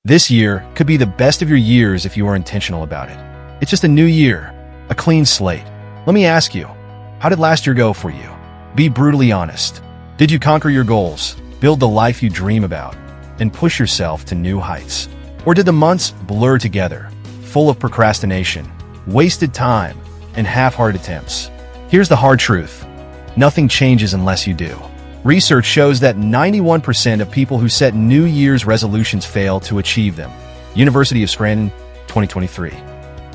This year could be the best of your years if you are intentional about it. It's just a new year, a clean slate. Let me ask you, how did last year go for you? Be brutally honest. Did you conquer your goals, build the life you dream about, and push yourself to new heights? Or did the months blur together, full of procrastination, wasted time, and half-hearted attempts? Here's the hard truth. Nothing changes unless you do. Research shows that 91% of people who set New Year's resolutions fail to achieve them. University of Scranton, 2023.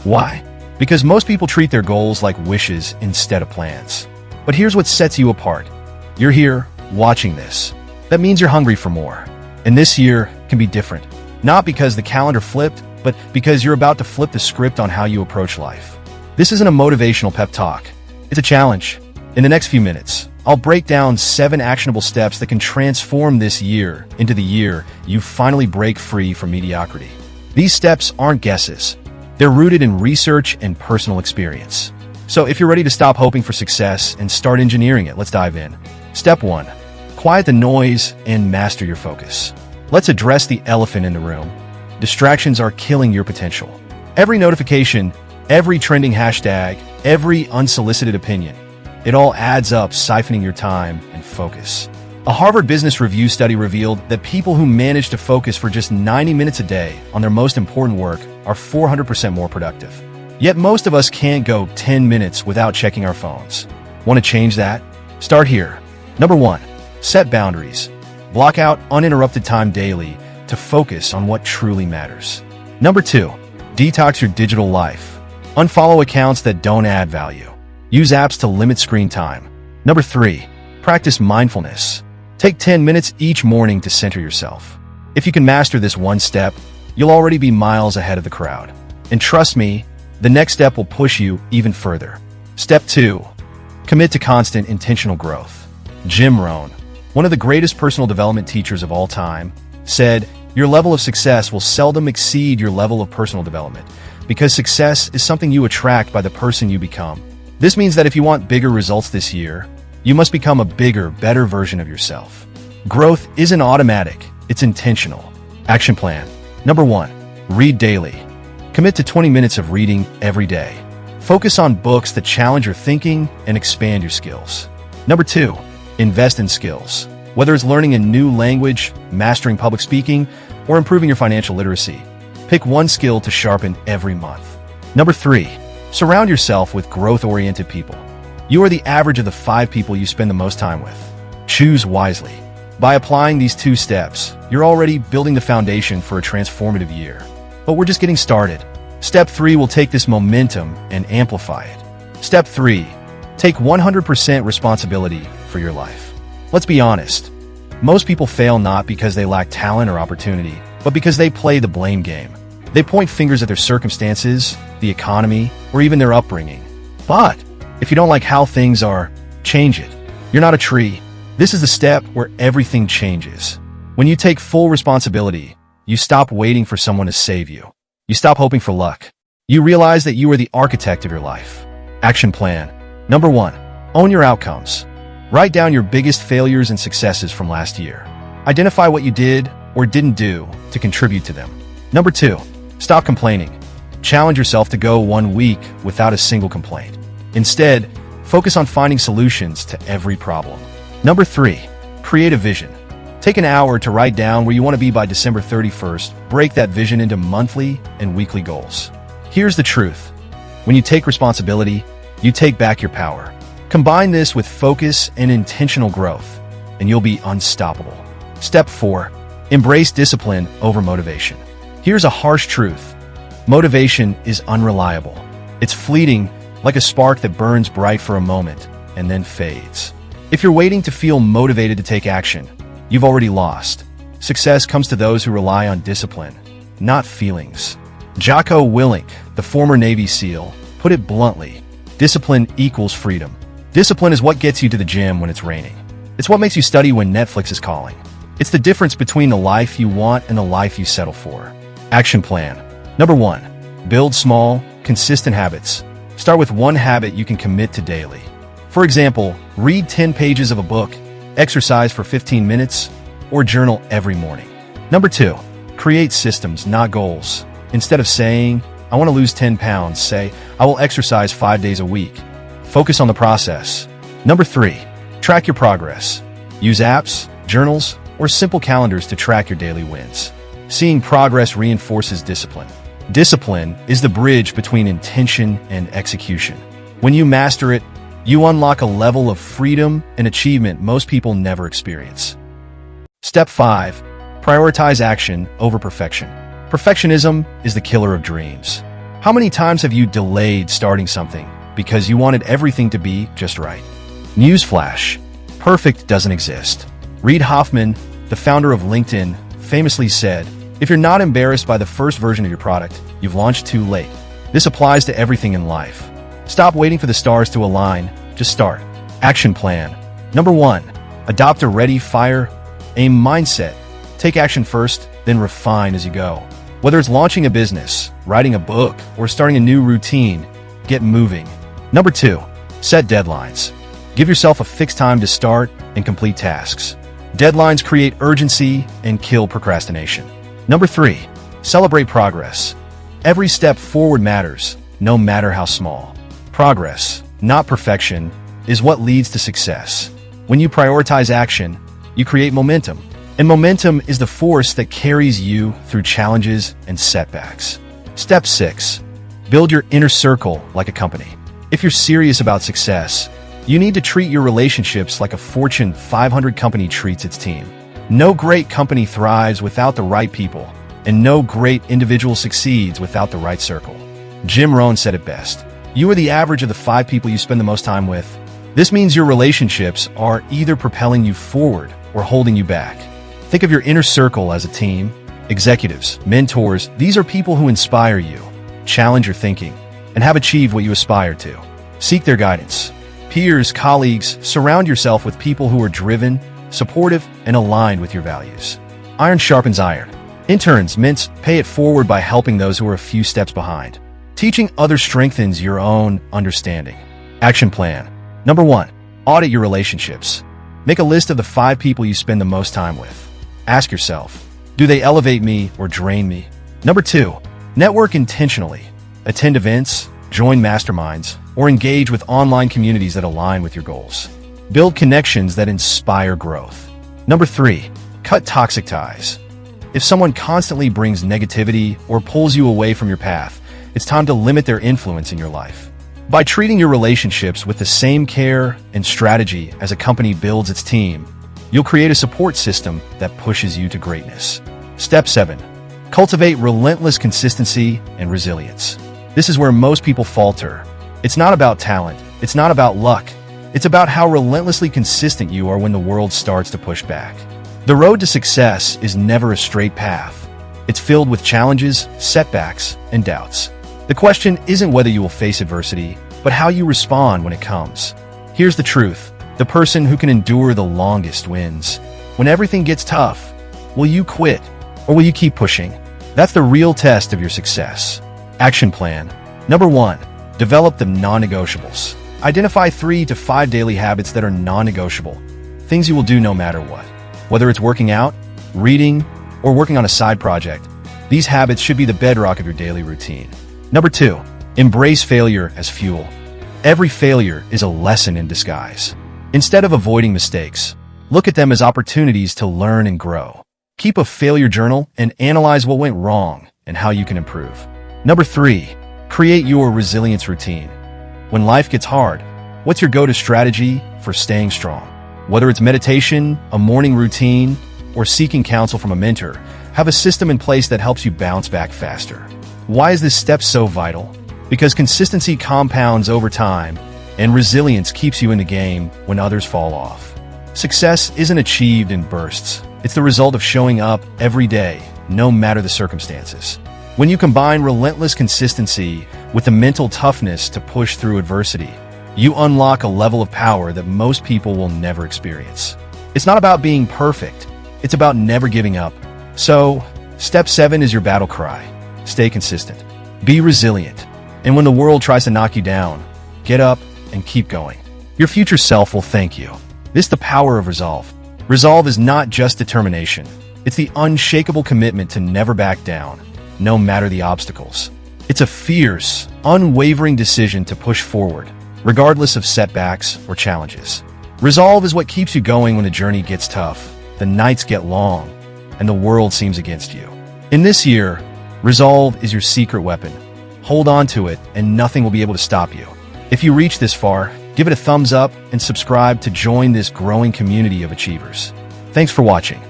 Why? Because most people treat their goals like wishes instead of plans. But here's what sets you apart. You're here, watching this. That means you're hungry for more. And this year can be different. Not because the calendar flipped, but because you're about to flip the script on how you approach life. This isn't a motivational pep talk. It's a challenge. In the next few minutes, I'll break down 7 actionable steps that can transform this year into the year you finally break free from mediocrity. These steps aren't guesses. They're rooted in research and personal experience. So if you're ready to stop hoping for success and start engineering it, let's dive in. Step 1. Quiet the noise and master your focus. Let's address the elephant in the room. Distractions are killing your potential. Every notification, every trending hashtag, every unsolicited opinion, it all adds up, siphoning your time and focus. A Harvard Business Review study revealed that people who manage to focus for just 90 minutes a day on their most important work are 400% more productive. Yet most of us can't go 10 minutes without checking our phones. Want to change that? Start here. Number 1. Set boundaries. Block out uninterrupted time daily to focus on what truly matters. Number 2. Detox your digital life. Unfollow accounts that don't add value. Use apps to limit screen time. Number 3. Practice mindfulness. Take 10 minutes each morning to center yourself. If you can master this one step, you'll already be miles ahead of the crowd. And trust me, the next step will push you even further. Step 2. Commit to constant intentional growth. Jim Rohn, one of the greatest personal development teachers of all time, said, "Your level of success will seldom exceed your level of personal development, because success is something you attract by the person you become." This means that if you want bigger results this year, you must become a bigger, better version of yourself. Growth isn't automatic, it's intentional. Action plan. Number 1. Read daily. Commit to 20 minutes of reading every day. Focus on books that challenge your thinking and expand your skills. Number 2. Invest in skills. Whether it's learning a new language, mastering public speaking, or improving your financial literacy, pick one skill to sharpen every month. Number 3. Surround yourself with growth-oriented people. You are the average of the 5 people you spend the most time with. Choose wisely. By applying these 2 steps, you're already building the foundation for a transformative year. But we're just getting started. Step 3 will take this momentum and amplify it. Step 3. Take 100% responsibility for your life. Let's be honest. Most people fail not because they lack talent or opportunity, but because they play the blame game. They point fingers at their circumstances, the economy, or even their upbringing. But if you don't like how things are, change it. You're not a tree. This is the step where everything changes. When you take full responsibility, you stop waiting for someone to save you. You stop hoping for luck. You realize that you are the architect of your life. Action plan. Number 1. Own your outcomes. Write down your biggest failures and successes from last year. Identify what you did or didn't do to contribute to them. Number 2. Stop complaining. Challenge yourself to go 1 week without a single complaint. Instead, focus on finding solutions to every problem. Number 3. Create a vision. Take an hour to write down where you want to be by December 31st. Break that vision into monthly and weekly goals. Here's the truth. When you take responsibility, you take back your power. Combine this with focus and intentional growth, and you'll be unstoppable. Step 4. Embrace discipline over motivation. Here's a harsh truth. Motivation is unreliable. It's fleeting, like a spark that burns bright for a moment and then fades. If you're waiting to feel motivated to take action, you've already lost. Success comes to those who rely on discipline, not feelings. Jocko Willink, the former Navy SEAL, put it bluntly: discipline equals freedom. Discipline is what gets you to the gym when it's raining. It's what makes you study when Netflix is calling. It's the difference between the life you want and the life you settle for. Action plan. Number 1. Build small, consistent habits. Start with one habit you can commit to daily. For example, read 10 pages of a book, exercise for 15 minutes, or journal every morning. Number 2. Create systems, not goals. Instead of saying, I want to lose 10 pounds, say, I will exercise 5 days a week. Focus on the process. Number 3, track your progress. Use apps, journals, or simple calendars to track your daily wins. Seeing progress reinforces discipline. Discipline is the bridge between intention and execution. When you master it, you unlock a level of freedom and achievement most people never experience. Step 5, prioritize action over perfection. Perfectionism is the killer of dreams. How many times have you delayed starting something because you wanted everything to be just right? Newsflash, perfect doesn't exist. Reid Hoffman, the founder of LinkedIn, famously said, if you're not embarrassed by the first version of your product, you've launched too late. This applies to everything in life. Stop waiting for the stars to align, just start. Action plan. Number 1, adopt a ready, fire, aim mindset. Take action first, then refine as you go. Whether it's launching a business, writing a book, or starting a new routine, get moving. Number 2, set deadlines. Give yourself a fixed time to start and complete tasks. Deadlines create urgency and kill procrastination. Number 3, celebrate progress. Every step forward matters, no matter how small. Progress, not perfection, is what leads to success. When you prioritize action, you create momentum. And momentum is the force that carries you through challenges and setbacks. Step 6, build your inner circle like a company. If you're serious about success, you need to treat your relationships like a Fortune 500 company treats its team. No great company thrives without the right people, and no great individual succeeds without the right circle. Jim Rohn said it best. You are the average of the 5 people you spend the most time with. This means your relationships are either propelling you forward or holding you back. Think of your inner circle as a team. Executives, mentors, these are people who inspire you, challenge your thinking, and have achieved what you aspire to. Seek their guidance. Peers, colleagues, surround yourself with people who are driven, supportive, and aligned with your values. Iron sharpens iron. Interns, mints, pay it forward by helping those who are a few steps behind. Teaching others strengthens your own understanding. Action plan. Number 1, audit your relationships. Make a list of the 5 people you spend the most time with. Ask yourself, do they elevate me or drain me? Number 2, network intentionally. Attend events, join masterminds, or engage with online communities that align with your goals. Build connections that inspire growth. Number 3, cut toxic ties. If someone constantly brings negativity or pulls you away from your path, it's time to limit their influence in your life. By treating your relationships with the same care and strategy as a company builds its team, you'll create a support system that pushes you to greatness. Step 7, cultivate relentless consistency and resilience. This is where most people falter. It's not about talent. It's not about luck. It's about how relentlessly consistent you are when the world starts to push back. The road to success is never a straight path. It's filled with challenges, setbacks, and doubts. The question isn't whether you will face adversity, but how you respond when it comes. Here's the truth. The person who can endure the longest wins. When everything gets tough, will you quit or will you keep pushing? That's the real test of your success. Action plan. Number 1, develop the non-negotiables. Identify 3 to 5 daily habits that are non-negotiable. Things you will do no matter what. Whether it's working out, reading, or working on a side project, these habits should be the bedrock of your daily routine. Number 2, embrace failure as fuel. Every failure is a lesson in disguise. Instead of avoiding mistakes, look at them as opportunities to learn and grow. Keep a failure journal and analyze what went wrong and how you can improve. Number 3, create your resilience routine. When life gets hard, what's your go-to strategy for staying strong? Whether it's meditation, a morning routine, or seeking counsel from a mentor, have a system in place that helps you bounce back faster. Why is this step so vital? Because consistency compounds over time, and resilience keeps you in the game when others fall off. Success isn't achieved in bursts. It's the result of showing up every day, no matter the circumstances. When you combine relentless consistency with the mental toughness to push through adversity, you unlock a level of power that most people will never experience. It's not about being perfect. It's about never giving up. So, step 7 is your battle cry. Stay consistent. Be resilient. And when the world tries to knock you down, get up and keep going. Your future self will thank you. This is the power of resolve. Resolve is not just determination. It's the unshakable commitment to never back down, no matter the obstacles. It's a fierce, unwavering decision to push forward, regardless of setbacks or challenges. Resolve is what keeps you going when the journey gets tough, the nights get long, and the world seems against you. In this year, resolve is your secret weapon. Hold on to it, and nothing will be able to stop you. If you reach this far, give it a thumbs up and subscribe to join this growing community of achievers. Thanks for watching.